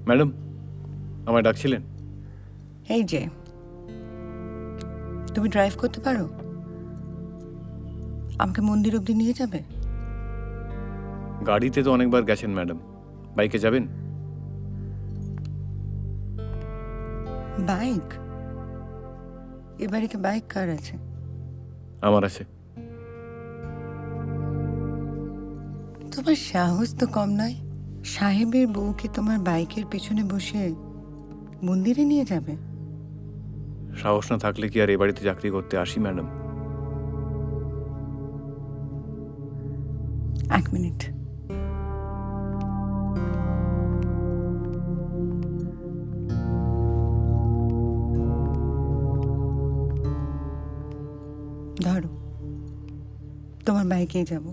Madam, আমায় ডাকছিলেন? এই যে, তুমি ড্রাইভ করতে পারো? আমাকে মন্দির অবধি নিয়ে যাবে? গাড়িতে তো অনেকবার গেছেন ম্যাডাম, বাইকে যাবেন? বাইক? এবারে কি বাইক কার আছে? আমার আছে। তোমার সাহস তো কম নয়। সাহেবের বউকে তোমার বাইকের পেছনে বসে মন্দিরে নিয়ে যাবে? সাহস না থাকলে কি আর এ বাড়িতে চাকরি করতে আসি ম্যাডাম? 1 মিনিট। ধরো, তোমার বাইকেই যাব।